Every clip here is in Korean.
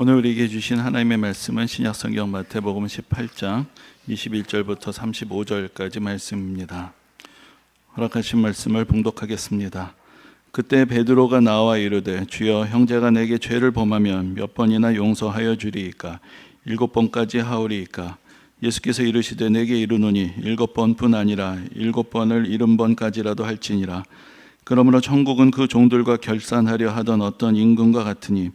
오늘 우리에게 주신 하나님의 말씀은 신약성경 마태복음 18장 21절부터 35절까지 말씀입니다. 허락하신 말씀을 봉독하겠습니다. 그때 베드로가 나와 이르되 주여 형제가 내게 죄를 범하면 몇 번이나 용서하여 주리이까 7번까지 하오리이까 예수께서 이르시되 내게 이르노니 7번뿐 아니라 7번을 70번까지라도 할지니라. 그러므로 천국은 그 종들과 결산하려 하던 어떤 임금과 같으니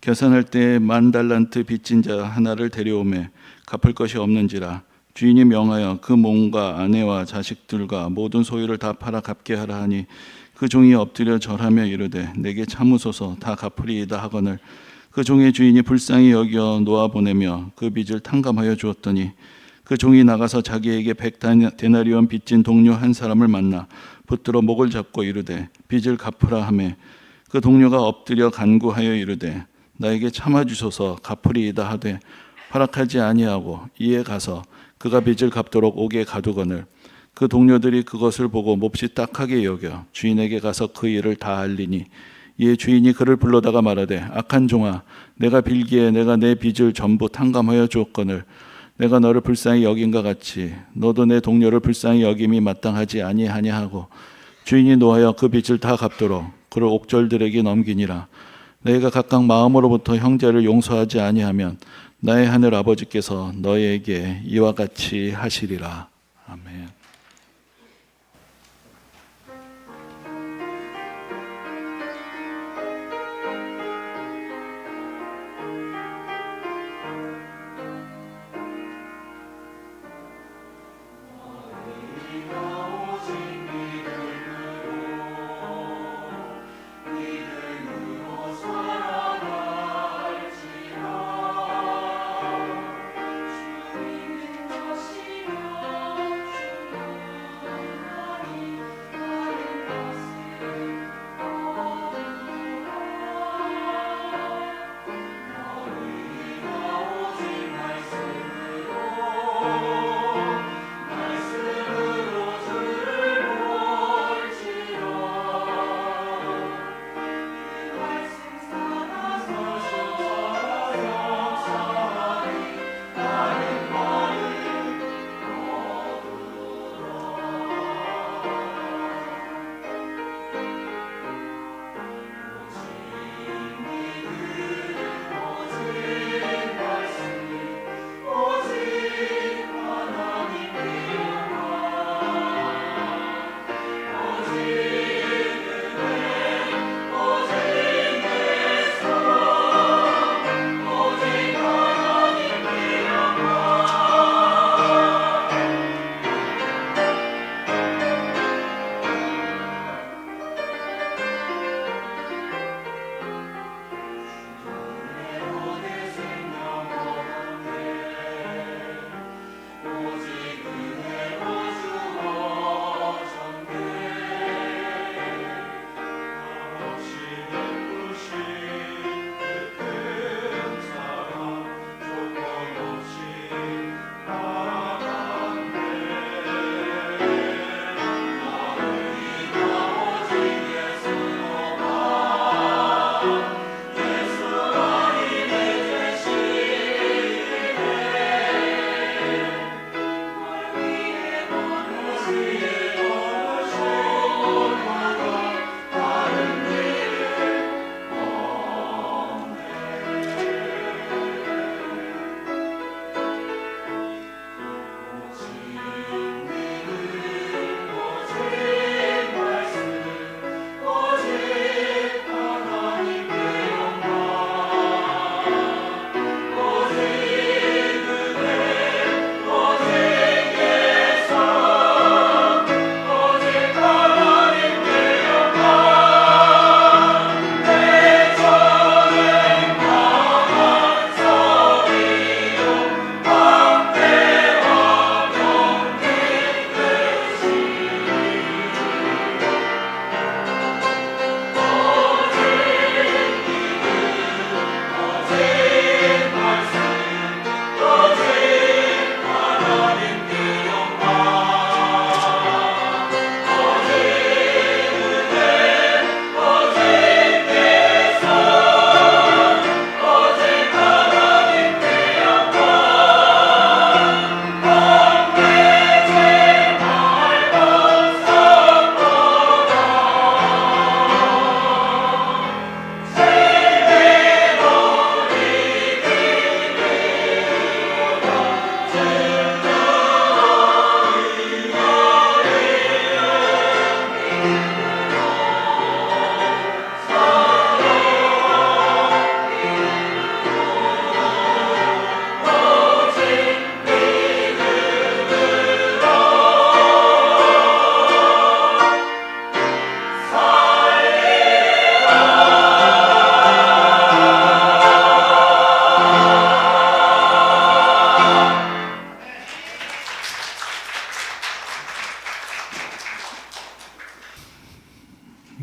계산할 때 10,000달란트 빚진 자 하나를 데려오매 갚을 것이 없는지라. 주인이 명하여 그 몸과 아내와 자식들과 모든 소유를 다 팔아 갚게 하라 하니 그 종이 엎드려 절하며 이르되 내게 참으소서 다 갚으리이다 하거늘 그 종의 주인이 불쌍히 여겨 놓아보내며 그 빚을 탕감하여 주었더니 그 종이 나가서 자기에게 100데나리온 빚진 동료 한 사람을 만나 붙들어 목을 잡고 이르되 빚을 갚으라 하매 그 동료가 엎드려 간구하여 이르되 나에게 참아주소서 갚으리이다 하되 허락하지 아니하고 이에 가서 그가 빚을 갚도록 옥에 가두거늘 그 동료들이 그것을 보고 몹시 딱하게 여겨 주인에게 가서 그 일을 다 알리니 이에 주인이 그를 불러다가 말하되 악한 종아 내가 빌기에 내가 내 빚을 전부 탕감하여 주었거늘 내가 너를 불쌍히 여긴과 같이 너도 내 동료를 불쌍히 여김이 마땅하지 아니하냐 하고 주인이 노하여 그 빚을 다 갚도록 그를 옥졸들에게 넘기니라. 너희가 각각 마음으로부터 형제를 용서하지 아니하면 나의 하늘 아버지께서 너희에게 이와 같이 하시리라. 아멘.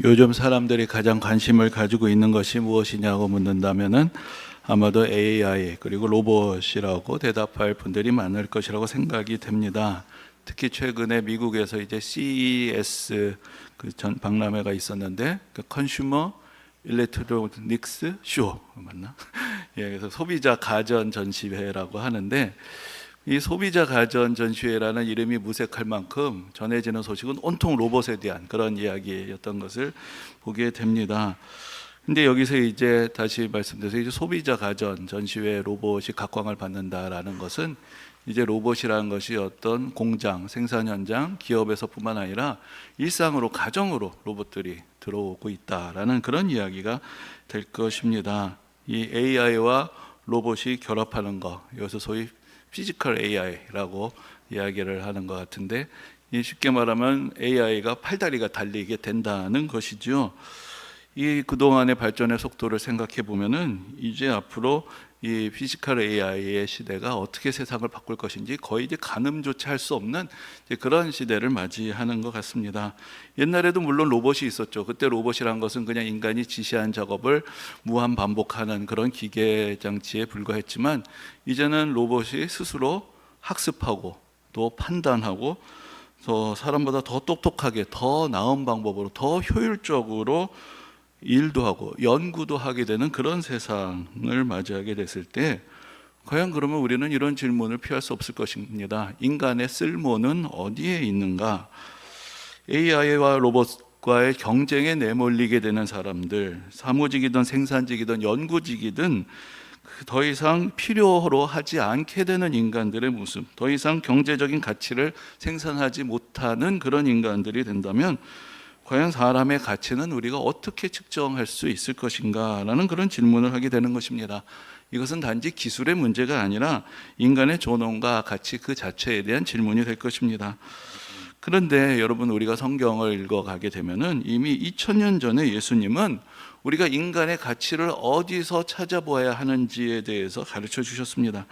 요즘 사람들이 가장 관심을 가지고 있는 것이 무엇이냐고 묻는다면은 아마도 AI 그리고 로봇이라고 대답할 분들이 많을 것이라고 생각이 됩니다. 특히 최근에 미국에서 이제 CES 그 전 박람회가 있었는데 그 컨슈머 일렉트로닉스 쇼 맞나? 예, 그래서 소비자 가전 전시회라고 하는데 이 소비자 가전 전시회라는 이름이 무색할 만큼 전해지는 소식은 온통 로봇에 대한 그런 이야기였던 것을 보게 됩니다. 근데 여기서 이제 다시 말씀드려서 이제 소비자 가전 전시회 로봇이 각광을 받는다라는 것은 이제 로봇이라는 것이 어떤 공장, 생산 현장, 기업에서뿐만 아니라 일상으로 가정으로 로봇들이 들어오고 있다라는 그런 이야기가 될 것입니다. 이 AI와 로봇이 결합하는 것, 여기서 소위 피지컬 AI라고 이야기를 하는 것 같은데, 쉽게 말하면 AI가 팔다리가 달리게 된다는 것이죠. 이 그동안의 발전의 속도를 생각해 보면은 이제 앞으로 이 피지컬 AI의 시대가 어떻게 세상을 바꿀 것인지 거의 이제 가늠조차 할 수 없는 그런 시대를 맞이하는 것 같습니다. 옛날에도 물론 로봇이 있었죠. 그때 로봇이란 것은 그냥 인간이 지시한 작업을 무한 반복하는 그런 기계 장치에 불과했지만 이제는 로봇이 스스로 학습하고 또 판단하고 더 사람보다 더 똑똑하게 더 나은 방법으로 더 효율적으로 일도 하고 연구도 하게 되는 그런 세상을 맞이하게 됐을 때 과연 그러면 우리는 이런 질문을 피할 수 없을 것입니다. 인간의 쓸모는 어디에 있는가? AI와 로봇과의 경쟁에 내몰리게 되는 사람들, 사무직이든 생산직이든 연구직이든 더 이상 필요로 하지 않게 되는 인간들의 모습, 더 이상 경제적인 가치를 생산하지 못하는 그런 인간들이 된다면 과연 사람의 가치는 우리가 어떻게 측정할 수 있을 것인가 라는 그런 질문을 하게 되는 것입니다. 이것은 단지 기술의 문제가 아니라 인간의 존엄과 가치 그 자체에 대한 질문이 될 것입니다. 그런데 여러분, 우리가 성경을 읽어가게 되면은 이미 2000년 전에 예수님은 우리가 인간의 가치를 어디서 찾아보아야 하는지에 대해서 가르쳐 주셨습니다.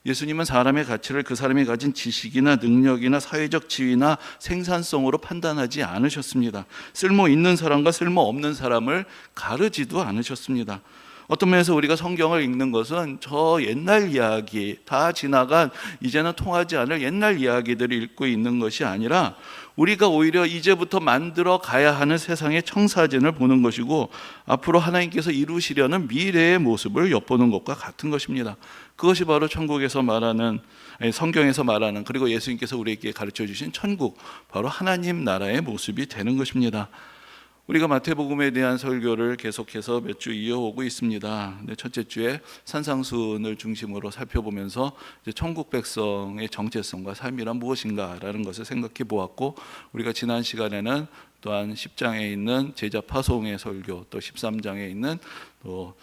예수님은 사람의 가치를 그 사람이 가진 지식이나 능력이나 사회적 지위나 생산성으로 판단하지 않으셨습니다. 쓸모 있는 사람과 쓸모 없는 사람을 가르지도 않으셨습니다. 어떤 면에서 우리가 성경을 읽는 것은 저 옛날 이야기, 다 지나간 이제는 통하지 않을 옛날 이야기들을 읽고 있는 것이 아니라 우리가 오히려 이제부터 만들어 가야 하는 세상의 청사진을 보는 것이고 앞으로 하나님께서 이루시려는 미래의 모습을 엿보는 것과 같은 것입니다. 그것이 바로 천국에서 말하는, 성경에서 말하는, 그리고 예수님께서 우리에게 가르쳐 주신 천국, 바로 하나님 나라의 모습이 되는 것입니다. 우리가 마태복음에 대한 설교를 계속해서 몇 주 이어오고 있습니다. 첫째 주에 산상순을 중심으로 살펴보면서 이제 천국 백성의 정체성과 삶이란 무엇인가라는 것을 생각해 보았고, 우리가 지난 시간에는 또한 10장에 있는 제자 파송의 설교, 또 13장에 있는 또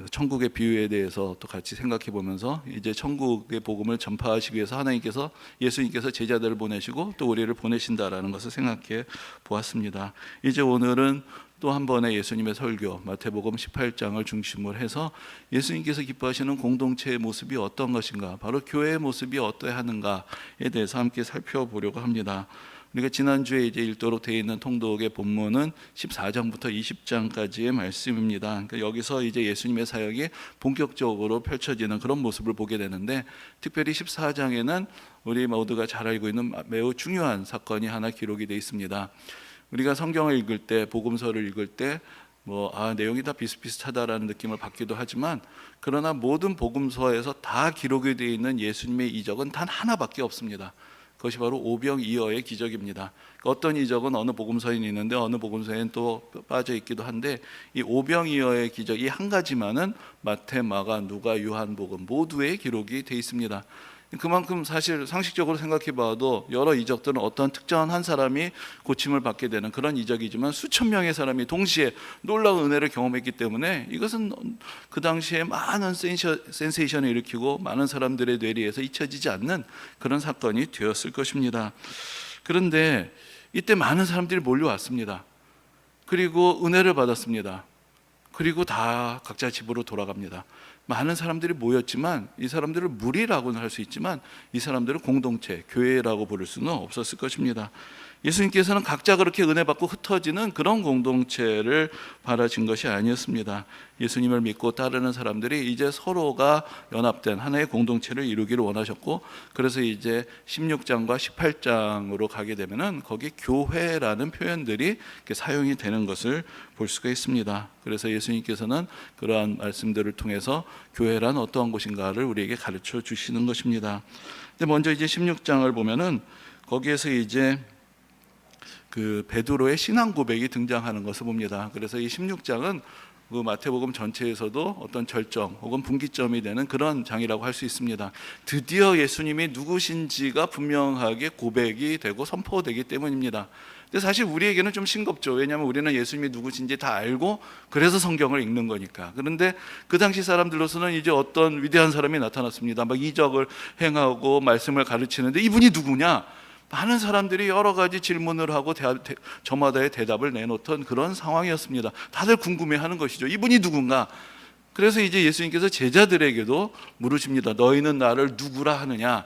천국의 비유에 대해서 또 같이 생각해 보면서 이제 천국의 복음을 전파하시기 위해서 하나님께서, 예수님께서 제자들을 보내시고 또 우리를 보내신다라는 것을 생각해 보았습니다. 이제 오늘은 또 한 번의 예수님의 설교, 마태복음 18장을 중심으로 해서 예수님께서 기뻐하시는 공동체의 모습이 어떤 것인가, 바로 교회의 모습이 어떠해야 하는가에 대해서 함께 살펴보려고 합니다. 우리가 지난주에 이제 읽도록 되어 있는 통독의 본문은 14장부터 20장까지의 말씀입니다. 그러니까 여기서 이제 예수님의 사역이 본격적으로 펼쳐지는 그런 모습을 보게 되는데, 특별히 14장에는 우리 모두가 잘 알고 있는 매우 중요한 사건이 하나 기록이 되어 있습니다. 우리가 성경을 읽을 때, 복음서를 읽을 때 내용이 다 비슷비슷하다라는 느낌을 받기도 하지만, 그러나 모든 복음서에서 다 기록이 되어 있는 예수님의 이적은 단 하나밖에 없습니다. 그것이 바로 오병이어의 기적입니다. 어떤 이적은 어느 복음서에는 있는데 어느 복음서에는 또 빠져 있기도 한데, 이 오병이어의 기적, 이 한 가지만은 마태, 마가, 누가, 요한복음 모두에 기록이 되어 있습니다. 그만큼 사실 상식적으로 생각해 봐도 여러 이적들은 어떤 특정한 한 사람이 고침을 받게 되는 그런 이적이지만, 수천 명의 사람이 동시에 놀라운 은혜를 경험했기 때문에 이것은 그 당시에 많은 센세이션을 일으키고 많은 사람들의 뇌리에서 잊혀지지 않는 그런 사건이 되었을 것입니다. 그런데 이때 많은 사람들이 몰려왔습니다. 그리고 은혜를 받았습니다. 그리고 다 각자 집으로 돌아갑니다. 많은 사람들이 모였지만 이 사람들을 무리라고는 할 수 있지만 이 사람들을 공동체, 교회라고 부를 수는 없었을 것입니다. 예수님께서는 각자 그렇게 은혜 받고 흩어지는 그런 공동체를 바라신 것이 아니었습니다. 예수님을 믿고 따르는 사람들이 이제 서로가 연합된 하나의 공동체를 이루기를 원하셨고, 그래서 이제 16장과 18장으로 가게 되면은 거기 교회라는 표현들이 사용이 되는 것을 볼 수가 있습니다. 그래서 예수님께서는 그러한 말씀들을 통해서 교회란 어떠한 곳인가를 우리에게 가르쳐 주시는 것입니다. 근데 먼저 이제 16장을 보면은 거기에서 이제 그 베드로의 신앙 고백이 등장하는 것을 봅니다. 그래서 이 16장은 그 마태복음 전체에서도 어떤 절정 혹은 분기점이 되는 그런 장이라고 할 수 있습니다. 드디어 예수님이 누구신지가 분명하게 고백이 되고 선포되기 때문입니다. 근데 사실 우리에게는 좀 싱겁죠. 왜냐하면 우리는 예수님이 누구신지 다 알고 그래서 성경을 읽는 거니까. 그런데 그 당시 사람들로서는 이제 어떤 위대한 사람이 나타났습니다. 막 이적을 행하고 말씀을 가르치는데 이분이 누구냐? 많은 사람들이 여러 가지 질문을 하고 저마다의 대답을 내놓던 그런 상황이었습니다. 다들 궁금해하는 것이죠. 이분이 누군가? 그래서 이제 예수님께서 제자들에게도 물으십니다. 너희는 나를 누구라 하느냐?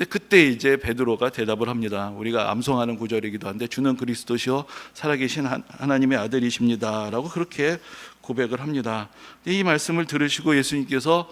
그때 이제 베드로가 대답을 합니다. 우리가 암송하는 구절이기도 한데, 주는 그리스도시요 살아계신 하나님의 아들이십니다 라고 그렇게 고백을 합니다. 이 말씀을 들으시고 예수님께서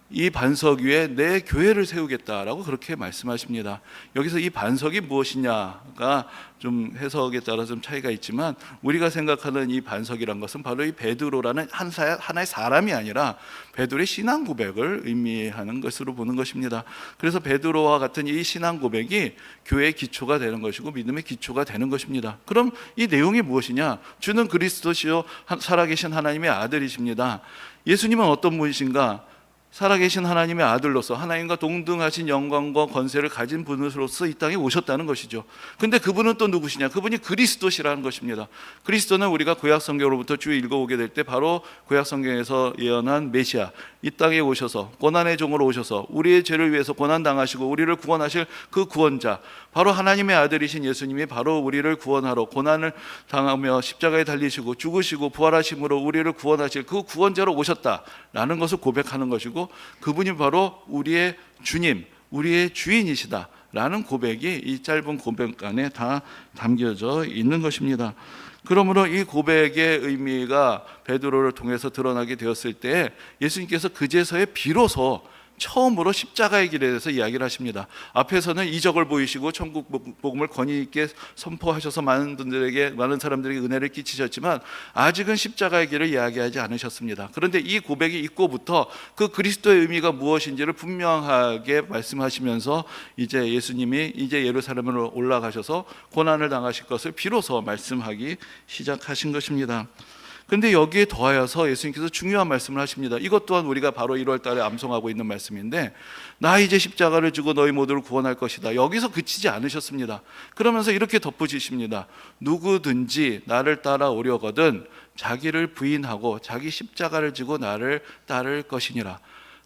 이 반석 위에 내 교회를 세우겠다라고 그렇게 말씀하십니다. 여기서 이 반석이 무엇이냐가 좀 해석에 따라 좀 차이가 있지만, 우리가 생각하는 이 반석이란 것은 바로 이 베드로라는 하나의 사람이 아니라 베드로의 신앙 고백을 의미하는 것으로 보는 것입니다. 그래서 베드로와 같은 이 신앙 고백이 교회의 기초가 되는 것이고 믿음의 기초가 되는 것입니다. 그럼 이 내용이 무엇이냐? 주는 그리스도시요 살아계신 하나님의 아들이십니다. 예수님은 어떤 분이신가? 살아계신 하나님의 아들로서 하나님과 동등하신 영광과 권세를 가진 분으로서 이 땅에 오셨다는 것이죠. 근데 그분은 또 누구시냐? 그분이 그리스도시라는 것입니다. 그리스도는 우리가 구약성경으로부터 쭉 읽어오게 될 때 바로 구약성경에서 예언한 메시아, 이 땅에 오셔서 고난의 종으로 오셔서 우리의 죄를 위해서 고난당하시고 우리를 구원하실 그 구원자, 바로 하나님의 아들이신 예수님이 바로 우리를 구원하러 고난을 당하며 십자가에 달리시고 죽으시고 부활하심으로 우리를 구원하실 그 구원자로 오셨다라는 것을 고백하는 것이고, 그분이 바로 우리의 주님, 우리의 주인이시다 라는 고백이 이 짧은 고백 안에 다 담겨져 있는 것입니다. 그러므로 이 고백의 의미가 베드로를 통해서 드러나게 되었을 때 예수님께서 그제서야 비로소 처음으로 십자가의 길에 대해서 이야기를 하십니다. 앞에서는 이적을 보이시고 천국 복음을 권위 있게 선포하셔서 많은 사람들에게 은혜를 끼치셨지만 아직은 십자가의 길을 이야기하지 않으셨습니다. 그런데 이 고백이 있고부터 그 그리스도의 의미가 무엇인지를 분명하게 말씀하시면서 이제 예수님이 이제 예루살렘으로 올라가셔서 고난을 당하실 것을 비로소 말씀하기 시작하신 것입니다. 근데 여기에 더하여서 예수님께서 중요한 말씀을 하십니다. 이것 또한 우리가 바로 1월 달에 암송하고 있는 말씀인데, 나 이제 십자가를 지고 너희 모두를 구원할 것이다. 여기서 그치지 않으셨습니다. 그러면서 이렇게 덧붙이십니다. 누구든지 나를 따라오려거든 자기를 부인하고 자기 십자가를 지고 나를 따를 것이니라.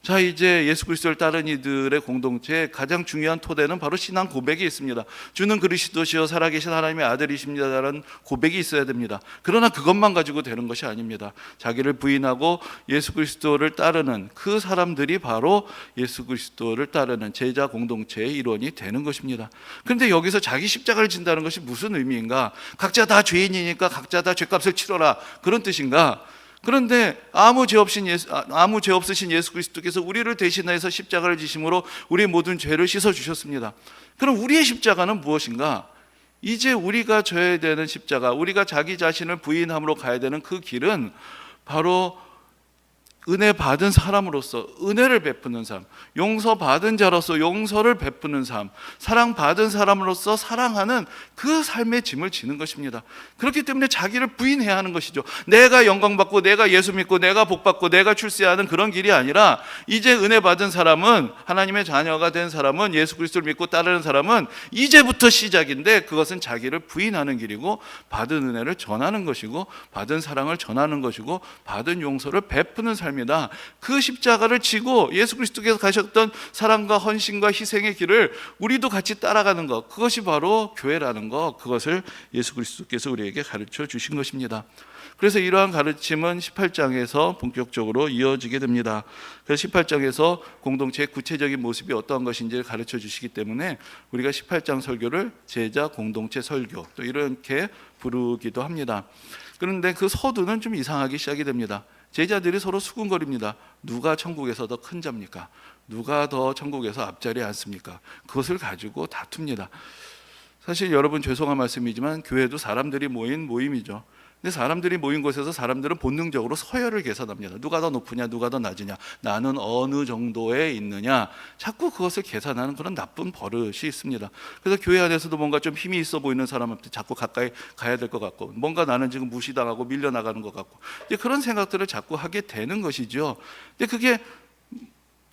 자, 이제 예수 그리스도를 따르는 이들의 공동체의 가장 중요한 토대는 바로 신앙 고백이 있습니다. 주는 그리스도시요 살아계신 하나님의 아들이십니다라는 고백이 있어야 됩니다. 그러나 그것만 가지고 되는 것이 아닙니다. 자기를 부인하고 예수 그리스도를 따르는 그 사람들이 바로 예수 그리스도를 따르는 제자 공동체의 일원이 되는 것입니다. 그런데 여기서 자기 십자가를 진다는 것이 무슨 의미인가? 각자 다 죄인이니까 각자 다 죄값을 치러라, 그런 뜻인가? 그런데 아무 죄 없으신 예수 그리스도께서 우리를 대신하여서 십자가를 지심으로 우리의 모든 죄를 씻어 주셨습니다. 그럼 우리의 십자가는 무엇인가? 이제 우리가 져야 되는 십자가, 우리가 자기 자신을 부인함으로 가야 되는 그 길은 바로 은혜 받은 사람으로서 은혜를 베푸는 삶, 용서 받은 자로서 용서를 베푸는 삶, 사랑 받은 사람으로서 사랑하는 그 삶의 짐을 지는 것입니다. 그렇기 때문에 자기를 부인해야 하는 것이죠. 내가 영광 받고 내가 예수 믿고 내가 복 받고 내가 출세하는 그런 길이 아니라, 이제 은혜 받은 사람은, 하나님의 자녀가 된 사람은, 예수 그리스도를 믿고 따르는 사람은 이제부터 시작인데, 그것은 자기를 부인하는 길이고 받은 은혜를 전하는 것이고 받은 사랑을 전하는 것이고 받은 용서를 베푸는 삶입니다. 그 십자가를 지고 예수 그리스도께서 가셨던 사랑과 헌신과 희생의 길을 우리도 같이 따라가는 것, 그것이 바로 교회라는 것, 그것을 예수 그리스도께서 우리에게 가르쳐 주신 것입니다. 그래서 이러한 가르침은 18장에서 본격적으로 이어지게 됩니다. 그래서 18장에서 공동체의 구체적인 모습이 어떠한 것인지를 가르쳐 주시기 때문에 우리가 18장 설교를 제자 공동체 설교 또 이렇게 부르기도 합니다. 그런데 그 서두는 좀 이상하기 시작이 됩니다. 제자들이 서로 수군거립니다. 누가 천국에서 더 큰 자입니까? 누가 더 천국에서 앞자리에 앉습니까? 그것을 가지고 다툽니다. 사실 여러분 죄송한 말씀이지만 교회도 사람들이 모인 모임이죠. 근데 사람들이 모인 곳에서 사람들은 본능적으로 서열을 계산합니다. 누가 더 높으냐, 누가 더 낮으냐, 나는 어느 정도에 있느냐, 자꾸 그것을 계산하는 그런 나쁜 버릇이 있습니다. 그래서 교회 안에서도 뭔가 좀 힘이 있어 보이는 사람한테 자꾸 가까이 가야 될 것 같고, 뭔가 나는 지금 무시당하고 밀려나가는 것 같고, 이제 그런 생각들을 자꾸 하게 되는 것이죠. 근데 그게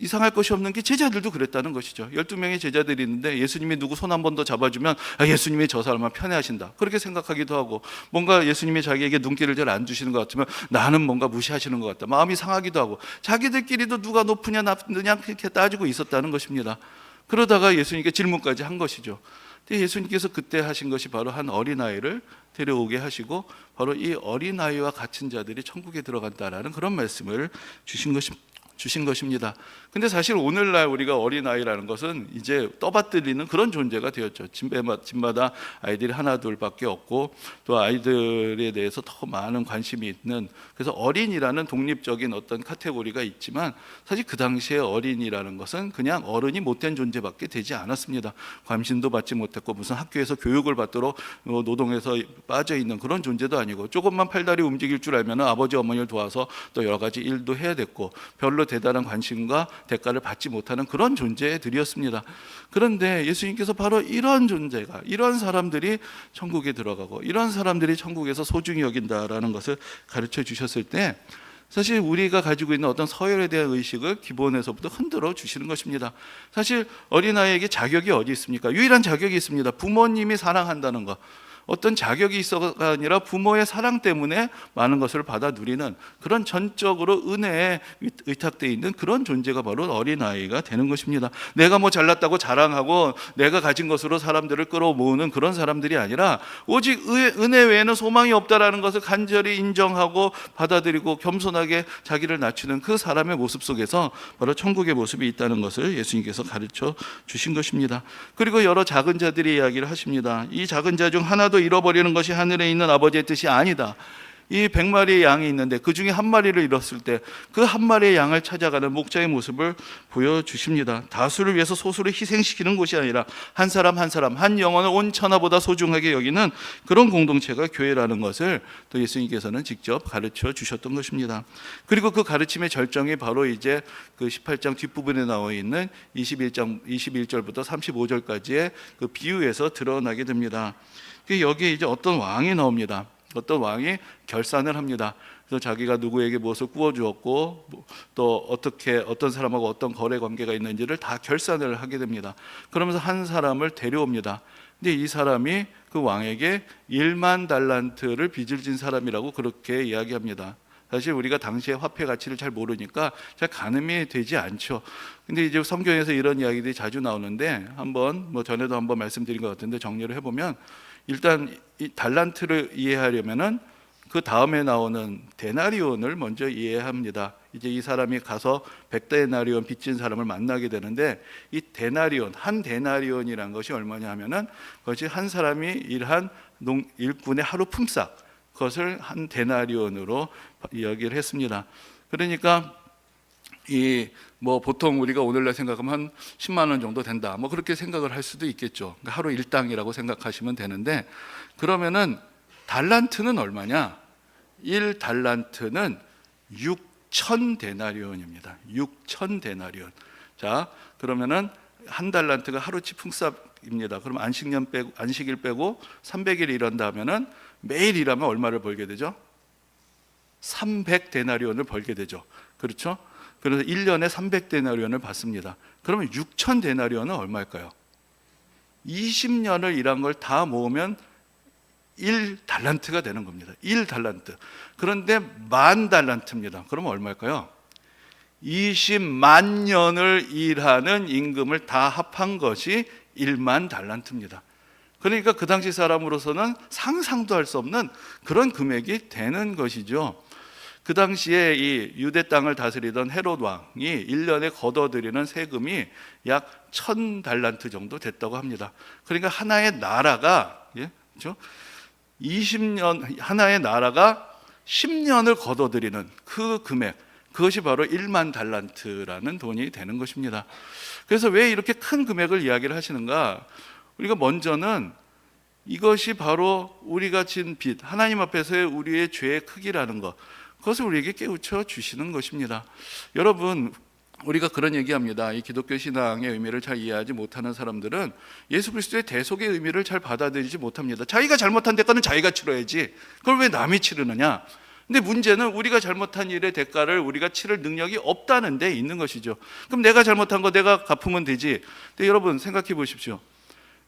이상할 것이 없는 게 제자들도 그랬다는 것이죠. 12명의 제자들이 있는데 예수님이 누구 손 한 번 더 잡아주면 예수님이 저 사람을 편애하신다, 그렇게 생각하기도 하고, 뭔가 예수님이 자기에게 눈길을 잘 안 주시는 것 같으면 나는 뭔가 무시하시는 것 같다, 마음이 상하기도 하고, 자기들끼리도 누가 높으냐 낮느냐 그렇게 따지고 있었다는 것입니다. 그러다가 예수님께 질문까지 한 것이죠. 근데 예수님께서 그때 하신 것이 바로 한 어린아이를 데려오게 하시고 바로 이 어린아이와 같은 자들이 천국에 들어간다라는 그런 말씀을 주신 것입니다. 근데 사실 오늘날 우리가 어린아이라는 것은 이제 떠받들리는 그런 존재가 되었죠. 집마다 아이들이 하나 둘밖에 없고, 또 아이들에 대해서 더 많은 관심이 있는, 그래서 어린이라는 독립적인 어떤 카테고리가 있지만 사실 그 당시에 어린이라는 것은 그냥 어른이 못된 존재밖에 되지 않았습니다. 관심도 받지 못했고 무슨 학교에서 교육을 받도록 노동에서 빠져 있는 그런 존재도 아니고, 조금만 팔다리 움직일 줄 알면 아버지 어머니를 도와서 또 여러 가지 일도 해야 됐고, 별로 대단한 관심과 대가를 받지 못하는 그런 존재들이었습니다. 그런데 예수님께서 바로 이런 존재가, 이런 사람들이 천국에 들어가고 이런 사람들이 천국에서 소중히 여긴다라는 것을 가르쳐 주셨을 때, 사실 우리가 가지고 있는 어떤 서열에 대한 의식을 기본에서부터 흔들어 주시는 것입니다. 사실 어린아이에게 자격이 어디 있습니까? 유일한 자격이 있습니다. 부모님이 사랑한다는 것. 어떤 자격이 있어가 아니라 부모의 사랑 때문에 많은 것을 받아 누리는 그런 전적으로 은혜에 의탁되어 있는 그런 존재가 바로 어린아이가 되는 것입니다. 내가 뭐 잘났다고 자랑하고 내가 가진 것으로 사람들을 끌어모으는 그런 사람들이 아니라 오직 은혜 외에는 소망이 없다라는 것을 간절히 인정하고 받아들이고 겸손하게 자기를 낮추는 그 사람의 모습 속에서 바로 천국의 모습이 있다는 것을 예수님께서 가르쳐 주신 것입니다. 그리고 여러 작은 자들이 이야기를 하십니다. 이 작은 자 중 하나도 잃어버리는 것이 하늘에 있는 아버지의 뜻이 아니다. 이 100마리의 양이 있는데 그 중에 한 마리를 잃었을 때 그 한 마리의 양을 찾아가는 목자의 모습을 보여주십니다. 다수를 위해서 소수를 희생시키는 것이 아니라 한 사람 한 사람, 한 영혼을 온 천하보다 소중하게 여기는 그런 공동체가 교회라는 것을 또 예수님께서는 직접 가르쳐 주셨던 것입니다. 그리고 그 가르침의 절정이 바로 이제 그 18장 뒷부분에 나와 있는 21절부터 35절까지의 그 비유에서 드러나게 됩니다. 여기에 이제 어떤 왕이 나옵니다. 어떤 왕이 결산을 합니다. 그래서 자기가 누구에게 무엇을 구워주었고 또 어떻게 어떤 사람하고 어떤 거래 관계가 있는지를 다 결산을 하게 됩니다. 그러면서 한 사람을 데려옵니다. 근데 이 사람이 그 왕에게 1만 달란트를 빚을 진 사람이라고 그렇게 이야기합니다. 사실 우리가 당시의 화폐 가치를 잘 모르니까 잘 가늠이 되지 않죠. 근데 이제 성경에서 이런 이야기들이 자주 나오는데, 한번 전에도 한번 말씀드린 것 같은데 정리를 해보면, 일단 이 달란트를 이해하려면은 그 다음에 나오는 데나리온을 먼저 이해합니다. 이제 이 사람이 가서 100데나리온 빚진 사람을 만나게 되는데, 이 데나리온, 한 데나리온이란 것이 얼마냐 하면은 그것이 한 사람이 일한 일꾼의 하루 품삯, 그것을 한 데나리온으로 이야기를 했습니다. 그러니까 보통 우리가 오늘날 생각하면 한 10만 원 정도 된다, 그렇게 생각을 할 수도 있겠죠. 그러니까 하루 일당이라고 생각하시면 되는데, 그러면은 달란트는 얼마냐? 1달란트는 6천 데나리온입니다. 6천 데나리온. 자, 그러면은 한 달란트가 하루치 품삯입니다. 그럼 안식일 빼고 300일 일한다 하면은 매일 일하면 얼마를 벌게 되죠? 300데나리온을 벌게 되죠. 그렇죠? 그래서 1년에 300데나리온을 받습니다. 그러면 6,000데나리온은 얼마일까요? 20년을 일한 걸 다 모으면 1달란트가 되는 겁니다. 1달란트. 그런데 10,000달란트입니다. 그러면 얼마일까요? 20만 년을 일하는 임금을 다 합한 것이 1만 달란트입니다. 그러니까 그 당시 사람으로서는 상상도 할 수 없는 그런 금액이 되는 것이죠. 그 당시에 이 유대 땅을 다스리던 헤롯 왕이 1년에 걷어들이는 세금이 약 1000달란트 정도 됐다고 합니다. 그러니까 하나의 나라가, 그렇죠? 20년, 하나의 나라가 10년을 걷어들이는 그 금액, 그것이 바로 1만 달란트라는 돈이 되는 것입니다. 그래서 왜 이렇게 큰 금액을 이야기를 하시는가? 우리가 먼저는 이것이 바로 우리가 진 빚, 하나님 앞에서의 우리의 죄의 크기라는 것, 그것을 우리에게 깨우쳐 주시는 것입니다. 여러분, 우리가 그런 얘기합니다. 이 기독교 신앙의 의미를 잘 이해하지 못하는 사람들은 예수 그리스도의 대속의 의미를 잘 받아들이지 못합니다. 자기가 잘못한 대가는 자기가 치러야지, 그걸 왜 남이 치르느냐? 근데 문제는 우리가 잘못한 일의 대가를 우리가 치를 능력이 없다는 데 있는 것이죠. 그럼 내가 잘못한 거 내가 갚으면 되지. 근데 여러분 생각해 보십시오.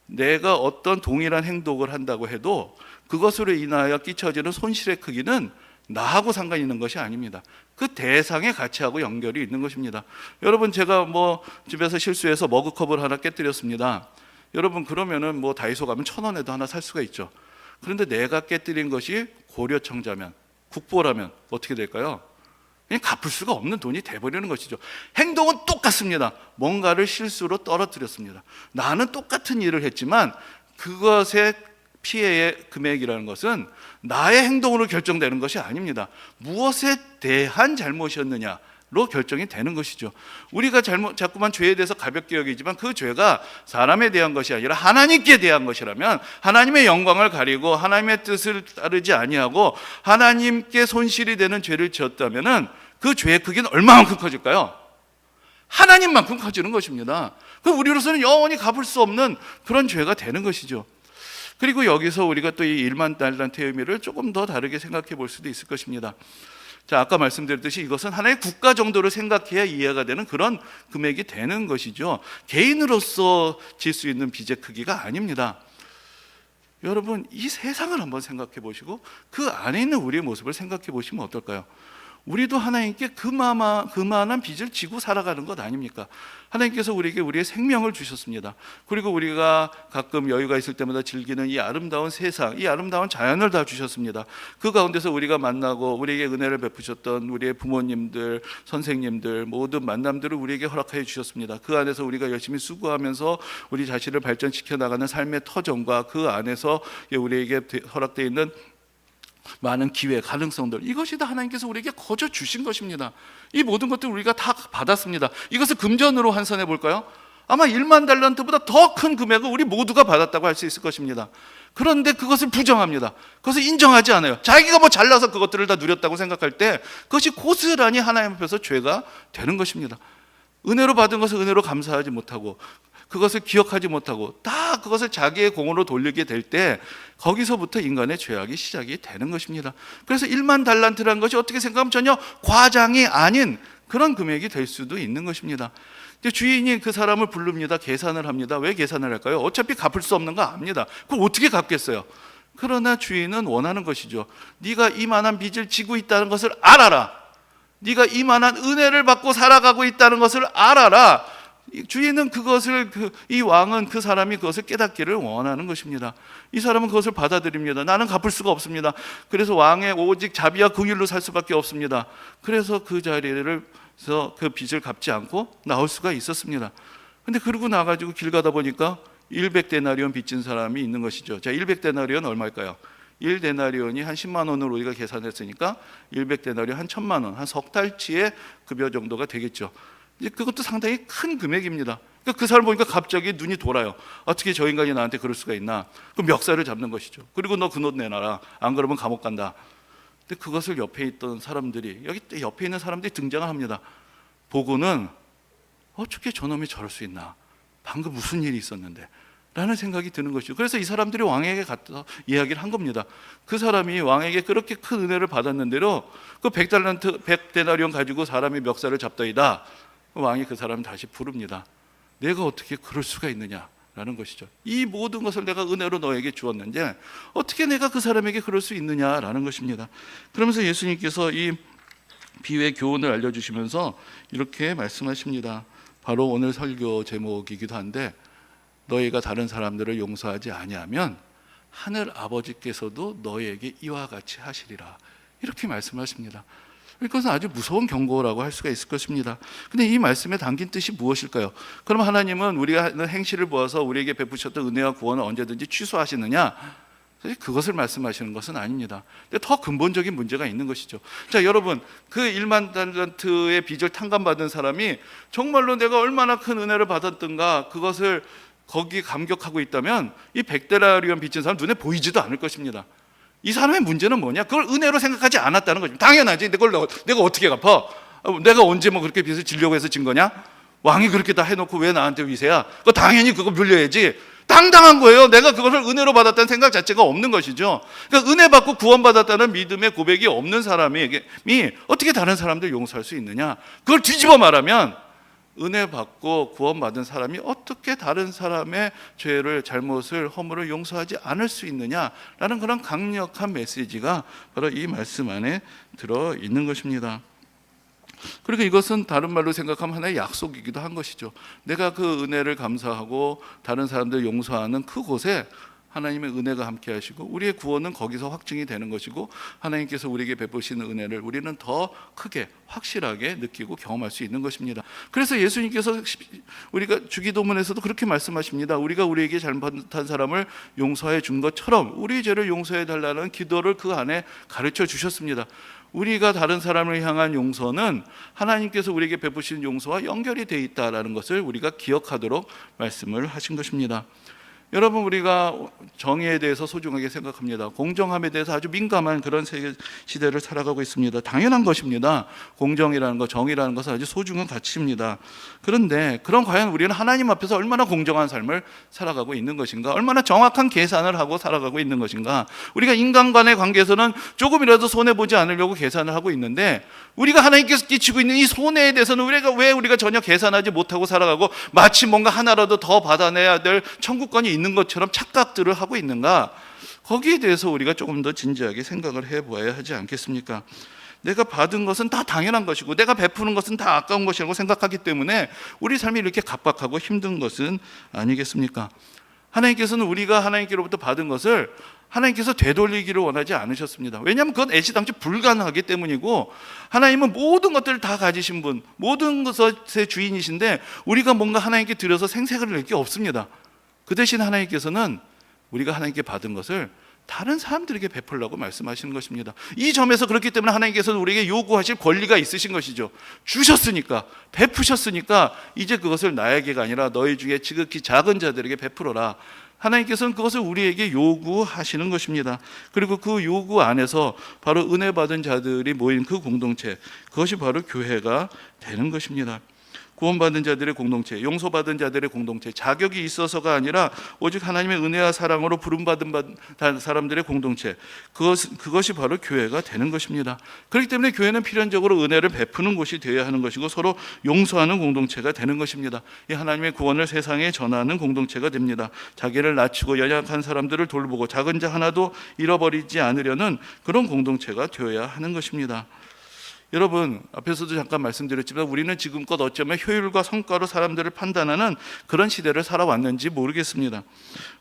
내가 어떤 동일한 행동을 한다고 해도 그것으로 인하여 끼쳐지는 손실의 크기는 나하고 상관이 있는 것이 아닙니다. 그 대상의 가치하고 연결이 있는 것입니다. 여러분, 제가 집에서 실수해서 머그컵을 하나 깨뜨렸습니다. 여러분, 그러면은 다이소 가면 1000원에도 하나 살 수가 있죠. 그런데 내가 깨뜨린 것이 고려청자면, 국보라면 어떻게 될까요? 그냥 갚을 수가 없는 돈이 돼버리는 것이죠. 행동은 똑같습니다. 뭔가를 실수로 떨어뜨렸습니다. 나는 똑같은 일을 했지만 그것의 피해의 금액이라는 것은 나의 행동으로 결정되는 것이 아닙니다. 무엇에 대한 잘못이었느냐로 결정이 되는 것이죠. 우리가 자꾸만 죄에 대해서 가볍게 여기지만 그 죄가 사람에 대한 것이 아니라 하나님께 대한 것이라면, 하나님의 영광을 가리고 하나님의 뜻을 따르지 아니하고 하나님께 손실이 되는 죄를 지었다면은 그 죄의 크기는 얼마만큼 커질까요? 하나님만큼 커지는 것입니다. 그럼 우리로서는 영원히 갚을 수 없는 그런 죄가 되는 것이죠. 그리고 여기서 우리가 또 이 1만 달란트의 의미를 조금 더 다르게 생각해 볼 수도 있을 것입니다. 자, 아까 말씀드렸듯이 이것은 하나의 국가 정도로 생각해야 이해가 되는 그런 금액이 되는 것이죠. 개인으로서 질 수 있는 빚의 크기가 아닙니다. 여러분, 이 세상을 한번 생각해 보시고 그 안에 있는 우리의 모습을 생각해 보시면 어떨까요? 우리도 하나님께 그만한 빚을 지고 살아가는 것 아닙니까? 하나님께서 우리에게 우리의 생명을 주셨습니다. 그리고 우리가 가끔 여유가 있을 때마다 즐기는 이 아름다운 세상, 이 아름다운 자연을 다 주셨습니다. 그 가운데서 우리가 만나고 우리에게 은혜를 베푸셨던 우리의 부모님들, 선생님들, 모든 만남들을 우리에게 허락하여 주셨습니다. 그 안에서 우리가 열심히 수고하면서 우리 자신을 발전시켜 나가는 삶의 터전과 그 안에서 우리에게 허락되어 있는 많은 기회, 가능성들, 이것이 다 하나님께서 우리에게 거저 주신 것입니다. 이 모든 것들 우리가 다 받았습니다. 이것을 금전으로 환산해 볼까요? 아마 1만 달란트보다 더 큰 금액을 우리 모두가 받았다고 할 수 있을 것입니다. 그런데 그것을 부정합니다. 그것을 인정하지 않아요. 자기가 잘나서 그것들을 다 누렸다고 생각할 때 그것이 고스란히 하나님 앞에서 죄가 되는 것입니다. 은혜로 받은 것을 은혜로 감사하지 못하고 그것을 기억하지 못하고 다 그것을 자기의 공으로 돌리게 될 때 거기서부터 인간의 죄악이 시작이 되는 것입니다. 그래서 1만 달란트라는 것이 어떻게 생각하면 전혀 과장이 아닌 그런 금액이 될 수도 있는 것입니다. 주인이 그 사람을 부릅니다. 계산을 합니다. 왜 계산을 할까요? 어차피 갚을 수 없는 거 압니다. 그걸 어떻게 갚겠어요? 그러나 주인은 원하는 것이죠. 네가 이만한 빚을 지고 있다는 것을 알아라. 네가 이만한 은혜를 받고 살아가고 있다는 것을 알아라. 주인은 그것을, 이 왕은 그 사람이 그것을 깨닫기를 원하는 것입니다. 이 사람은 그것을 받아들입니다. 나는 갚을 수가 없습니다. 그래서 왕의 오직 자비와 긍휼로 살 수밖에 없습니다. 그래서 그 자리에서 그 빚을 갚지 않고 나올 수가 있었습니다. 근데 그러고 나가지고 길 가다 보니까 100데나리온 빚진 사람이 있는 것이죠. 자, 100데나리온 얼마일까요? 1데나리온이 한 10만 원으로 우리가 계산했으니까 100데나리온 한 1000만 원, 한 석 달치의 급여 정도가 되겠죠. 이제 그것도 상당히 큰 금액입니다. 그러니까 그 사람 보니까 갑자기 눈이 돌아요. 어떻게 저 인간이 나한테 그럴 수가 있나? 그럼 멱살을 잡는 것이죠. 그리고 너 그 돈 내놔라. 안 그러면 감옥 간다. 근데 그것을 옆에 있던 사람들이, 여기 옆에 있는 사람들이 등장을 합니다. 보고는 어떻게 저놈이 저럴 수 있나? 방금 무슨 일이 있었는데? 라는 생각이 드는 것이죠. 그래서 이 사람들이 왕에게 가서 이야기를 한 겁니다. 그 사람이 왕에게 그렇게 큰 은혜를 받았는데도 그 100데나리온 가지고 사람이 멱살을 잡더이다. 왕이 그 사람을 다시 부릅니다. 내가 어떻게 그럴 수가 있느냐라는 것이죠. 이 모든 것을 내가 은혜로 너에게 주었는데 어떻게 내가 그 사람에게 그럴 수 있느냐라는 것입니다. 그러면서 예수님께서 이 비유의 교훈을 알려주시면서 이렇게 말씀하십니다. 바로 오늘 설교 제목이기도 한데, 너희가 다른 사람들을 용서하지 아니하면 하늘 아버지께서도 너희에게 이와 같이 하시리라. 이렇게 말씀하십니다. 이것은 아주 무서운 경고라고 할 수가 있을 것입니다. 근데 이 말씀에 담긴 뜻이 무엇일까요? 그럼 하나님은 우리가 하는 행실을 보아서 우리에게 베푸셨던 은혜와 구원을 언제든지 취소하시느냐? 그것을 말씀하시는 것은 아닙니다. 근데 더 근본적인 문제가 있는 것이죠. 자, 여러분, 그 1만 달란트의 빚을 탕감받은 사람이 정말로 내가 얼마나 큰 은혜를 받았던가 그것을 거기에 감격하고 있다면 이 100데나리온 빚진 사람 눈에 보이지도 않을 것입니다. 이 사람의 문제는 뭐냐? 그걸 은혜로 생각하지 않았다는 거죠. 당연하지. 내가 어떻게 갚아? 내가 언제 뭐 그렇게 빚을 지려고 해서 진 거냐? 왕이 그렇게 다 해놓고 왜 나한테 위세야? 그거 당연히 그거 물려야지. 당당한 거예요. 내가 그것을 은혜로 받았다는 생각 자체가 없는 것이죠. 그러니까 은혜 받고 구원받았다는 믿음의 고백이 없는 사람이 어떻게 다른 사람들 용서할 수 있느냐? 그걸 뒤집어 말하면 은혜 받고 구원받은 사람이 어떻게 다른 사람의 죄를, 잘못을, 허물을 용서하지 않을 수 있느냐라는 그런 강력한 메시지가 바로 이 말씀 안에 들어 있는 것입니다. 그리고 이것은 다른 말로 생각하면 하나의 약속이기도 한 것이죠. 내가 그 은혜를 감사하고 다른 사람들 용서하는 그곳에 하나님의 은혜가 함께 하시고 우리의 구원은 거기서 확증이 되는 것이고 하나님께서 우리에게 베푸시는 은혜를 우리는 더 크게 확실하게 느끼고 경험할 수 있는 것입니다. 그래서 예수님께서 우리가 주기도문에서도 그렇게 말씀하십니다. 우리가 우리에게 잘못한 사람을 용서해 준 것처럼 우리 죄를 용서해 달라는 기도를 그 안에 가르쳐 주셨습니다. 우리가 다른 사람을 향한 용서는 하나님께서 우리에게 베푸신 용서와 연결이 되어 있다는 것을 우리가 기억하도록 말씀을 하신 것입니다. 여러분, 우리가 정의에 대해서 소중하게 생각합니다. 공정함에 대해서 아주 민감한 그런 시대를 살아가고 있습니다. 당연한 것입니다. 공정이라는 것, 정의라는 것은 아주 소중한 가치입니다. 그런데 과연 우리는 하나님 앞에서 얼마나 공정한 삶을 살아가고 있는 것인가? 얼마나 정확한 계산을 하고 살아가고 있는 것인가? 우리가 인간 간의 관계에서는 조금이라도 손해보지 않으려고 계산을 하고 있는데 우리가 하나님께서 끼치고 있는 이 손해에 대해서는 우리가 전혀 계산하지 못하고 살아가고 마치 뭔가 하나라도 더 받아내야 될 청구권이 있는 것처럼 착각들을 하고 있는가? 거기에 대해서 우리가 조금 더 진지하게 생각을 해보아야 하지 않겠습니까? 내가 받은 것은 다 당연한 것이고 내가 베푸는 것은 다 아까운 것이라고 생각하기 때문에 우리 삶이 이렇게 각박하고 힘든 것은 아니겠습니까? 하나님께서는 우리가 하나님께로부터 받은 것을 하나님께서 되돌리기를 원하지 않으셨습니다. 왜냐하면 그건 애시당초 불가능하기 때문이고 하나님은 모든 것들을 다 가지신 분, 모든 것의 주인이신데 우리가 뭔가 하나님께 드려서 생색을 낼 게 없습니다. 그 대신 하나님께서는 우리가 하나님께 받은 것을 다른 사람들에게 베풀라고 말씀하시는 것입니다. 이 점에서 그렇기 때문에 하나님께서는 우리에게 요구하실 권리가 있으신 것이죠. 주셨으니까, 베푸셨으니까 이제 그것을 나에게가 아니라 너희 중에 지극히 작은 자들에게 베풀어라. 하나님께서는 그것을 우리에게 요구하시는 것입니다. 그리고 그 요구 안에서 바로 은혜 받은 자들이 모인 그 공동체, 그것이 바로 교회가 되는 것입니다. 구원받은 자들의 공동체, 용서받은 자들의 공동체, 자격이 있어서가 아니라 오직 하나님의 은혜와 사랑으로 부름받은 사람들의 공동체, 그것이 바로 교회가 되는 것입니다. 그렇기 때문에 교회는 필연적으로 은혜를 베푸는 곳이 되어야 하는 것이고 서로 용서하는 공동체가 되는 것입니다. 이 하나님의 구원을 세상에 전하는 공동체가 됩니다. 자기를 낮추고 연약한 사람들을 돌보고 작은 자 하나도 잃어버리지 않으려는 그런 공동체가 되어야 하는 것입니다. 여러분, 앞에서도 잠깐 말씀드렸지만 우리는 지금껏 어쩌면 효율과 성과로 사람들을 판단하는 그런 시대를 살아왔는지 모르겠습니다.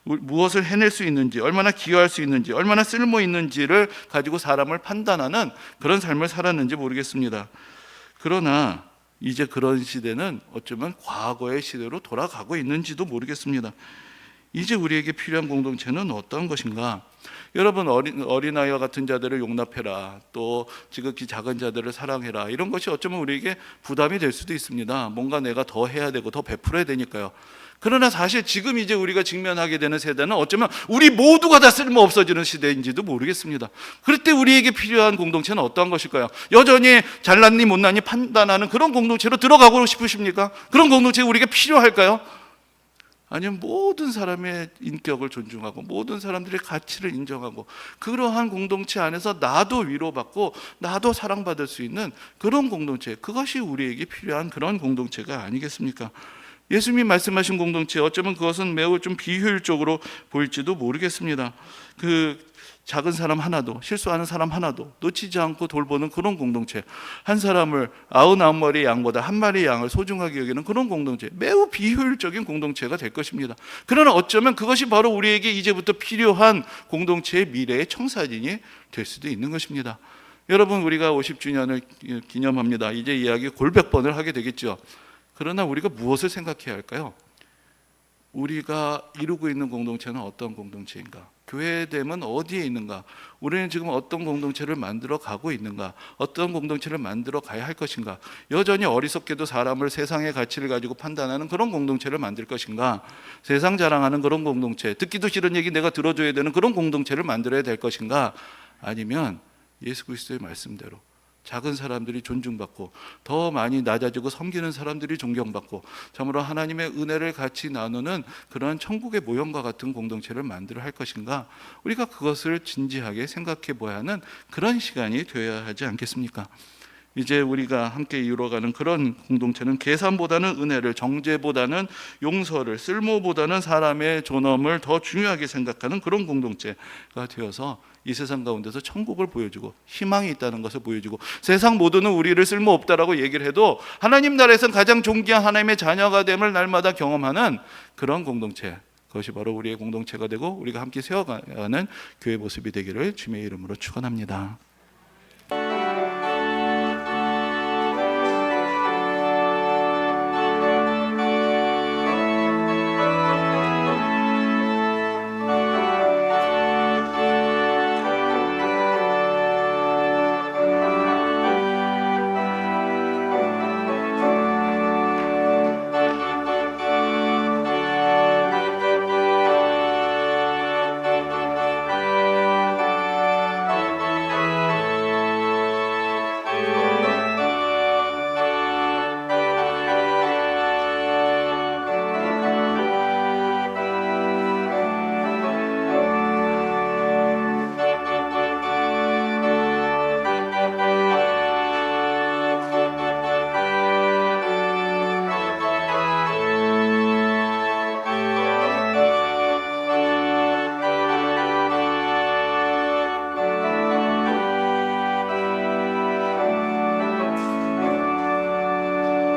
무엇을 해낼 수 있는지, 얼마나 기여할 수 있는지, 얼마나 쓸모 있는지를 가지고 사람을 판단하는 그런 삶을 살았는지 모르겠습니다. 그러나 이제 그런 시대는 어쩌면 과거의 시대로 돌아가고 있는지도 모르겠습니다. 이제 우리에게 필요한 공동체는 어떤 것인가? 여러분, 어린아이와 같은 자들을 용납해라, 또 지극히 작은 자들을 사랑해라, 이런 것이 어쩌면 우리에게 부담이 될 수도 있습니다. 뭔가 내가 더 해야 되고 더 베풀어야 되니까요. 그러나 사실 지금 이제 우리가 직면하게 되는 세대는 어쩌면 우리 모두가 다 쓸모 없어지는 시대인지도 모르겠습니다. 그럴 때 우리에게 필요한 공동체는 어떠한 것일까요? 여전히 잘났니 못났니 판단하는 그런 공동체로 들어가고 싶으십니까? 그런 공동체 우리가 필요할까요? 아니면 모든 사람의 인격을 존중하고 모든 사람들의 가치를 인정하고 그러한 공동체 안에서 나도 위로받고 나도 사랑받을 수 있는 그런 공동체, 그것이 우리에게 필요한 그런 공동체가 아니겠습니까? 예수님이 말씀하신 공동체, 어쩌면 그것은 매우 좀 비효율적으로 보일지도 모르겠습니다. 그 작은 사람 하나도, 실수하는 사람 하나도 놓치지 않고 돌보는 그런 공동체, 한 사람을 99마리의 양보다 한 마리의 양을 소중하게 여기는 그런 공동체, 매우 비효율적인 공동체가 될 것입니다. 그러나 어쩌면 그것이 바로 우리에게 이제부터 필요한 공동체의 미래의 청사진이 될 수도 있는 것입니다. 여러분, 우리가 50주년을 기념합니다. 이제 이야기 골백 번을 하게 되겠죠. 그러나 우리가 무엇을 생각해야 할까요? 우리가 이루고 있는 공동체는 어떤 공동체인가? 교회됨은 어디에 있는가? 우리는 지금 어떤 공동체를 만들어 가고 있는가? 어떤 공동체를 만들어 가야 할 것인가? 여전히 어리석게도 사람을 세상의 가치를 가지고 판단하는 그런 공동체를 만들 것인가? 세상 자랑하는 그런 공동체, 듣기도 싫은 얘기 내가 들어줘야 되는 그런 공동체를 만들어야 될 것인가? 아니면 예수 그리스도의 말씀대로 작은 사람들이 존중받고 더 많이 낮아지고 섬기는 사람들이 존경받고 참으로 하나님의 은혜를 같이 나누는 그런 천국의 모형과 같은 공동체를 만들어 할 것인가? 우리가 그것을 진지하게 생각해 보아야 하는 그런 시간이 되어야 하지 않겠습니까? 이제 우리가 함께 이루어가는 그런 공동체는 계산보다는 은혜를, 정죄보다는 용서를, 쓸모보다는 사람의 존엄을 더 중요하게 생각하는 그런 공동체가 되어서 이 세상 가운데서 천국을 보여주고 희망이 있다는 것을 보여주고, 세상 모두는 우리를 쓸모없다라고 얘기를 해도 하나님 나라에서는 가장 존귀한 하나님의 자녀가 됨을 날마다 경험하는 그런 공동체, 그것이 바로 우리의 공동체가 되고 우리가 함께 세워가는 교회 모습이 되기를 주님의 이름으로 축원합니다.